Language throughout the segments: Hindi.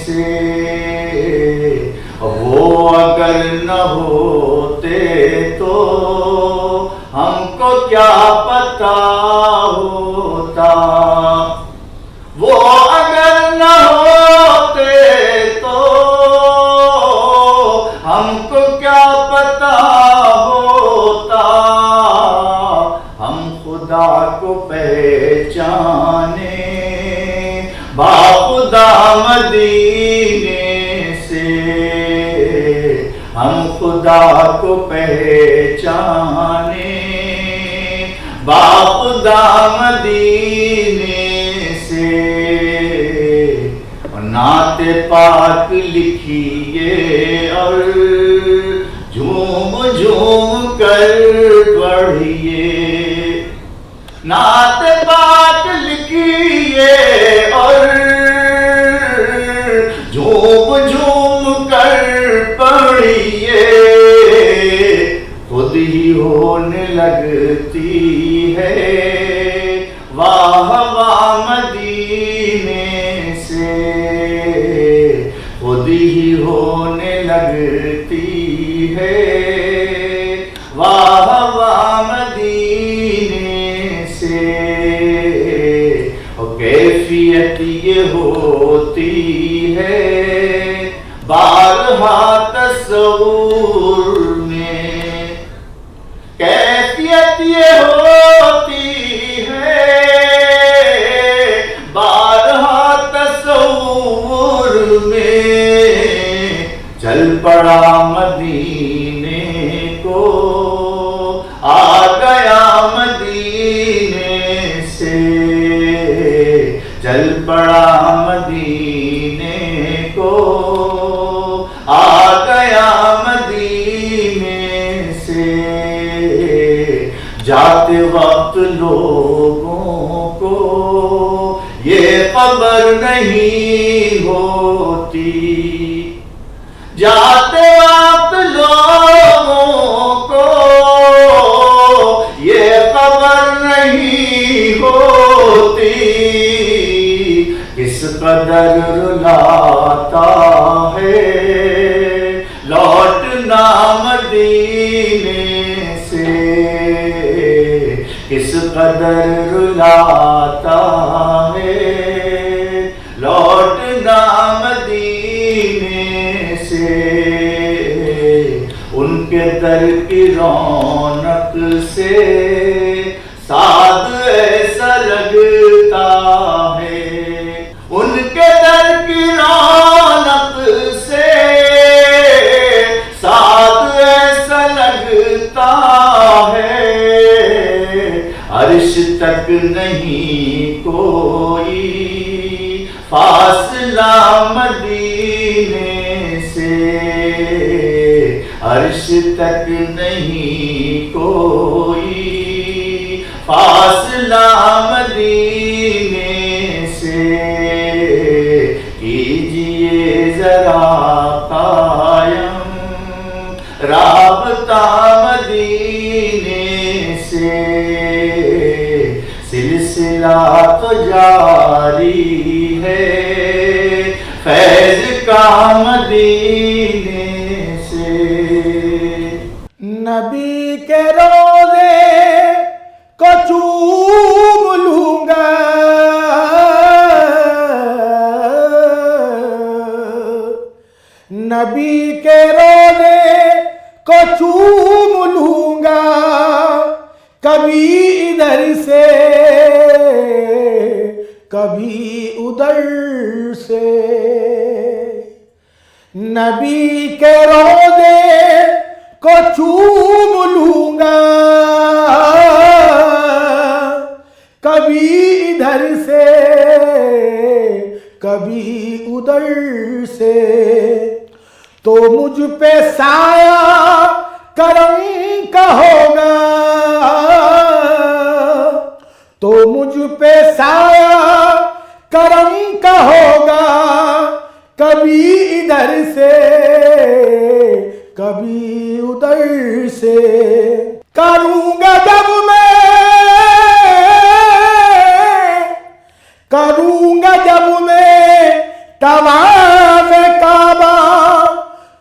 से, वो अगर न होते तो हमको क्या पता होता। वो अगर न होते तो हमको क्या पता होता। हम खुदा को पहचाने बाखुदा मदीने से, हम खुदा को पहचाने बाखुदा मदीने पाक लिखिए और झूम झूम कर पढ़िए। नात पाक लिखिए और झूम झूम कर पढ़िए। खुद ही होने लगती है वाह वाह मदीने से, खुद ही होने लगती है वाह वाह मदीने से। और कैफियत ये होती है बारहा तस्वुर में, कैफियत ये होती है बारहा तस्वुर में। चल पड़ा मदीने को आ गया मदीने से, चल पड़ा मदीने को आ गया मदीने से। जाते वक्त लोगों को ये खबर नहीं होती, जाते वक्त लोगों को ये खबर नहीं होती। किस कदर रुलाता है लौटना मदीने से, किस कदर रुलाता है लौटना मदीने से। उनके दर की रौनक से साद ऐसा लगता है, उनके दर की रौनक से साद ऐसा लगता है। अर्श तक नहीं कोई फासला मदीने से, अर्श तक नहीं कोई फासला मदीने से। कीजिए जरा कायम राबता मदीने से, सिलसिला तो जारी है फैज का मदीने से। नबी के रोज़े को चूम लूंगा, नबी के रोज़े को चूम लूंगा। कभी इधर से कभी उधर से, नबी के रोज़े को चूम लूंगा। कभी इधर से कभी उधर से, तो मुझ पे साया करम का होगा, तो मुझ पे साया करम का होगा। कभी इधर से कभी उधर से, करूंगा जब मैं तवाफ़ काबा,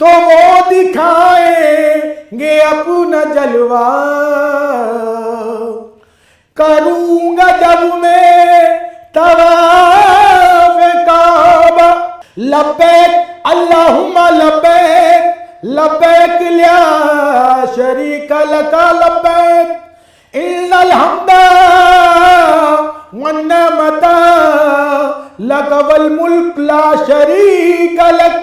तो वो दिखाएंगे अपना जलवा। करूंगा जब मैं तवाफ़ काबा, लब्बैक अल्लाहुम्मा लब्बैक, लब्बैक ला शरीक लका लब्बैक, इन्नल हम्दा वन्निअमता लक वल मुल्क ला शरीक लक।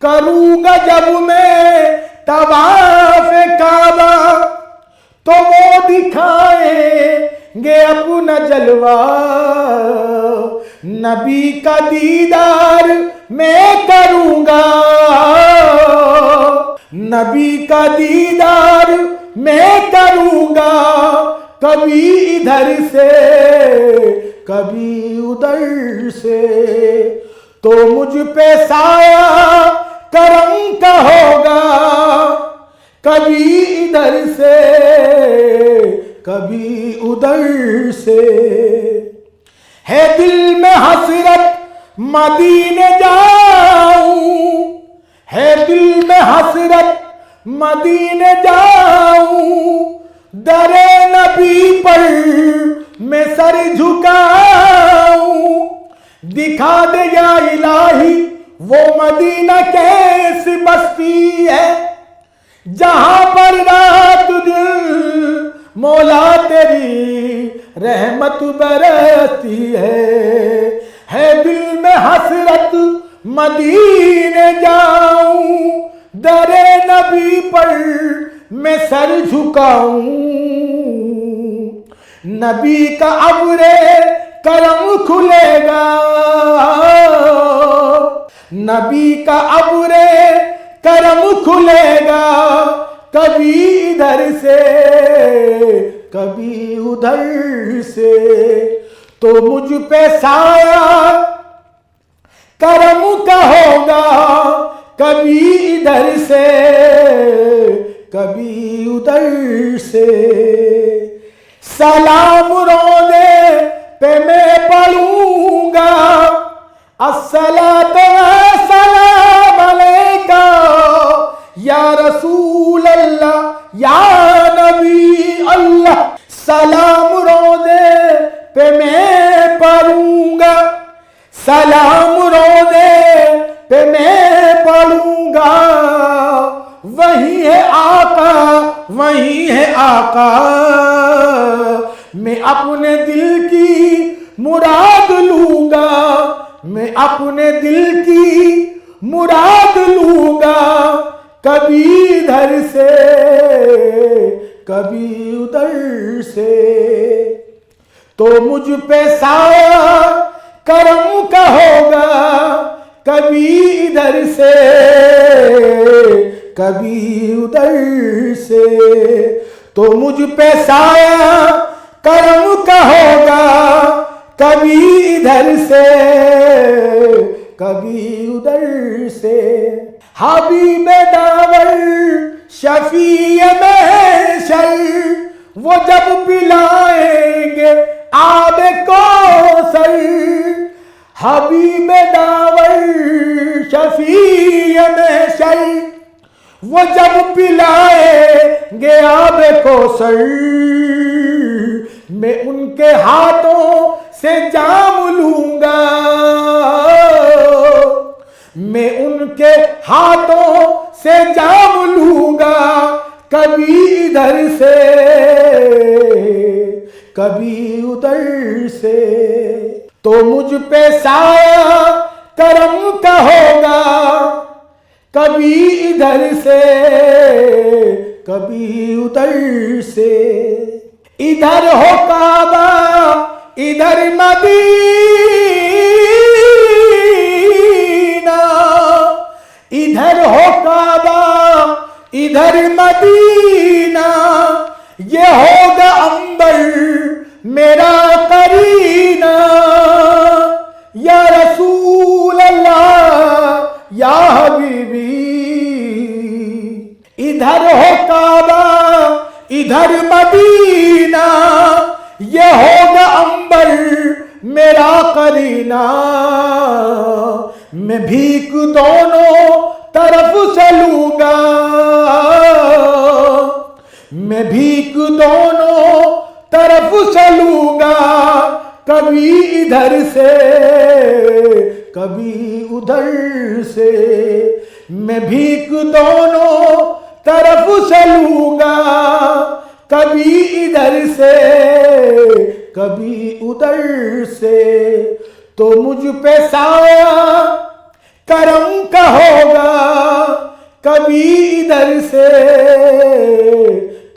करूंगा जब मैं तवाफ़ काबा, तो वो दिखाएंगे अपना जलवा। नबी का दीदार मैं करूंगा, नबी का दीदार मैं करूंगा, कभी इधर से कभी उधर से, तो मुझ पे साया करम का होगा, कभी इधर से कभी उधर से। है दिल में हसरत मदीने जाऊं, है दिल में हसरत मदीने जाऊं, दरे नबी पर मैं सर झुकाऊं, दिखा दे या इलाही वो मदीना कैसी बस्ती है, जहां पर रात दिन मौला तेरी रहमत बरसती है दिल में हसरत मदीने जाऊं, दरे नबी पर मैं सर झुकाऊं, नबी का अब्रे करम खुलेगा, नबी का अब्रे करम खुलेगा, कभी इधर से कभी उधर से, तो मुझ पे साया करम का होगा, कभी इधर से कभी उधर से। सलाम रोज़े पे मैं पढ़ूंगा, अस्सलातु वस्सलाम अलैका या रसूल अल्लाह या नबी अल्लाह। सलाम रोज़े पे मैं पढ़ूंगा, सलाम रोज़े पे मैं पढ़ूंगा, वही है आका वही है आका, मैं अपने दिल की मुराद लूंगा, मैं अपने दिल की मुराद लूंगा, कभी इधर से कभी उधर से, तो मुझ पे साया करम का होगा, कभी इधर से कभी उधर से, तो मुझ पे साया करम का होगा, कभी इधर से कभी उधर से। हबीब दावर शफी महशर, वो जब पिलाएंगे आब कौसर, हबीब दावर शफी महशर, वो जब पिलाएंगे आब कौसर, मैं उनके हाथों से जाम लूंगा, मैं उनके हाथों से जाम लूंगा, कभी इधर से कभी उधर से, तो मुझ पे साया करम का होगा, कभी इधर से कभी उधर से। इधर हो काबा इधर मदीना, इधर हो काबा इधर मदीना, ये होगा अंबर मेरा करीना, या रसूल अल्लाह या हबीबी। इधर हो काबा इधर मदीना, ये होगा अंबर मेरा करीना, मैं भीख दोनों तरफ से लूंगा, मैं भीख दोनों तरफ से लूंगा, कभी इधर से कभी उधर से, मैं भीख दोनों तरफ से लूंगा, कभी इधर से कभी उधर से, तो मुझ पे साया करम का होगा, कभी इधर से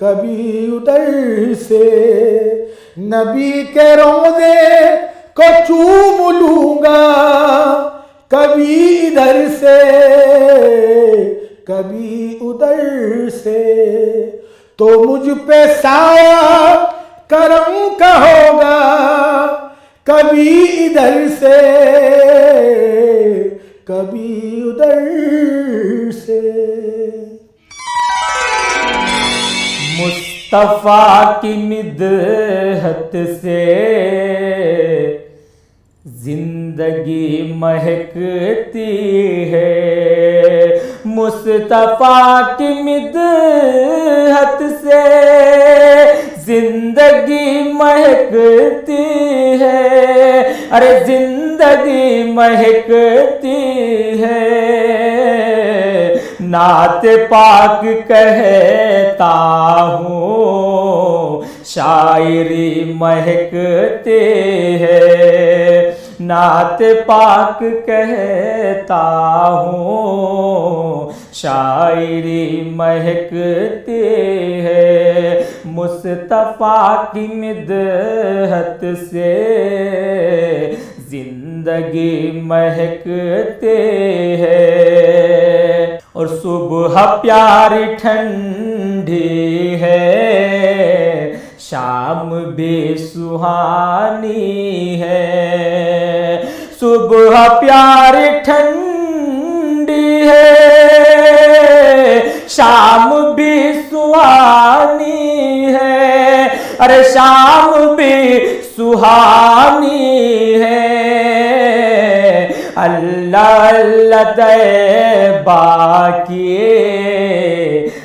कभी उधर से, नबी के रोज़े को चूम लूंगा, कभी इधर से कभी उधर से, तो मुझ पे साया करम का होगा, कभी इधर से कभी उधर से। मुस्तफा की मिदहत से जिंदगी महकती है, मुस्तफा की मिदहत से जिंदगी महकती है, अरे जिंदगी महकती है। नात पाक कहता हूँ शायरी महकते हैं, नात पाक कहता हूँ शायरी महकते हैं। मुस्तफा की मिदहत से जिंदगी महकते हैं। और सुबह प्यारी ठंडी है, शाम भी सुहानी है, सुबह प्यारी ठंडी है, शाम भी सुहानी है, अरे शाम भी सुहानी है। अल्लाह अल्लाह तैबा किए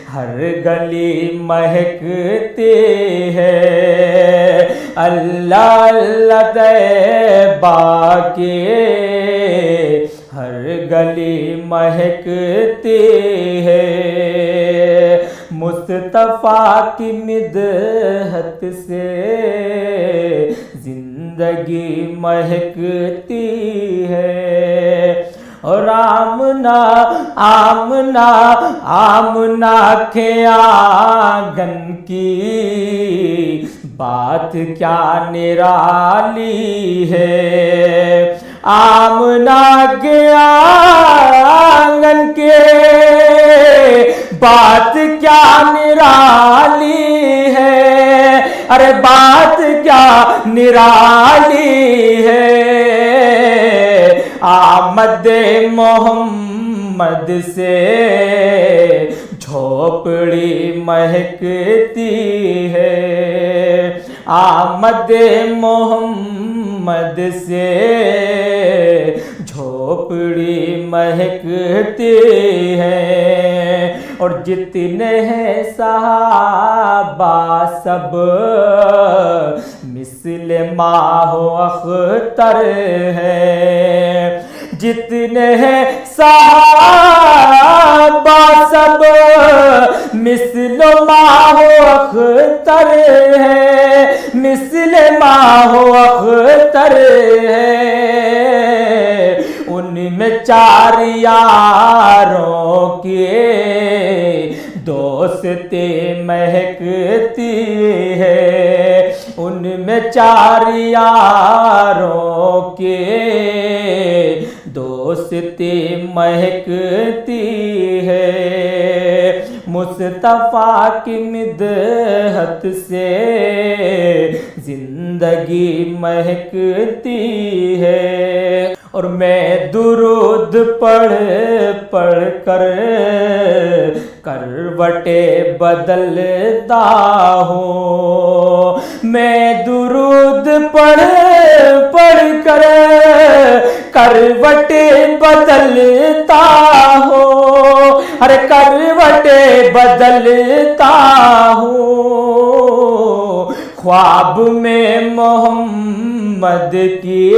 हर गली महकती है, अल्लाह अल्लाह तैबा किए हर गली महकती है। मुस्तफा की मिदहत से जिंदगी महकती है। और आमना आमना आमना के आंगन की बात क्या निराली है, आमना के आंगन के बात क्या निराली है, अरे बात क्या निराली है। आमद मोहम्मद से झोपड़ी महकती है, आमद मोहम्मद से झोपड़ी महकती है। और जितने हैं सहाबा सब मिस्ल माहो अख्तर है, जितने हैं सहाबा सब मिस्ल माहो अख्तर है, मिस्ल माहो अख्तर है। उनमें चार यारों के दोस्ती महकती है, उनमें चार यारों के दोस्ती महकती है। मुस्तफा की मिदहत से जिंदगी महकती है। और मैं दुरूद पढ़ पढ़ कर करवटे बदलता हूँ, मैं दुरूद पढ़ पढ़ कर करवटे बदलता हूँ, अरे करवटे बदलता हूँ। ख्वाब में मोहम्मद की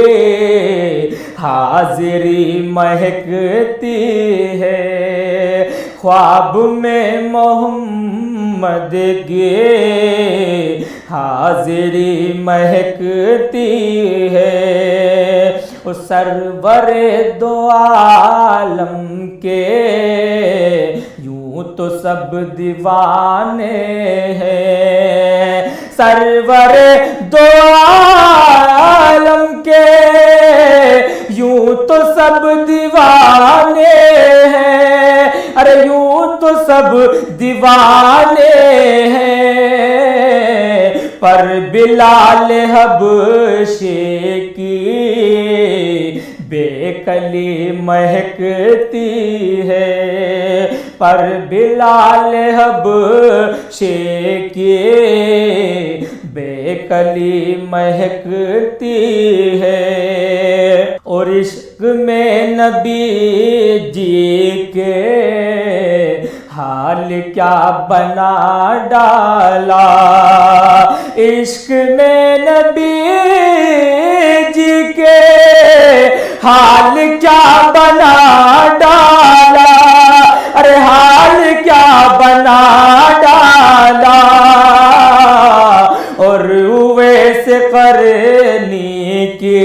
हाजिरी महकती है, ख्वाब में मोहम्मद की हाजिरी महकती है। उस सरवरे दो आलम के यूं तो सब दीवाने हैं, सरवरे दो आलम के यूं तो सब सब दीवाने हैं, पर बिलाल हबशे की बेकली महकती है, पर बिलाल हबशे की बेकली महकती है। और इश्क में नबी जी के हाल क्या बना डाला, इश्क में नबी जी के हाल क्या बना डाला, अरे हाल क्या बना डाला। और वैसे करनी के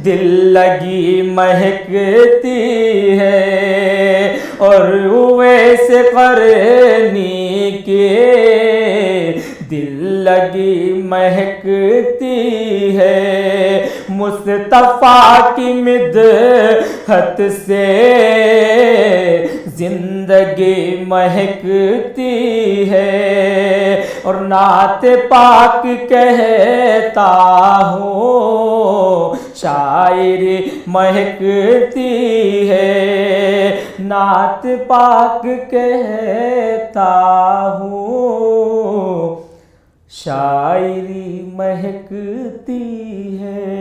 दिल लगी महकती है, और वैसे करनी के दिल लगी महकती है। मुस्तफा की मिदहत से जिंदगी महकती है, और नात पाक कहता हूँ शायरी महकती है, नात पाक कहता हूँ शायरी महकती है।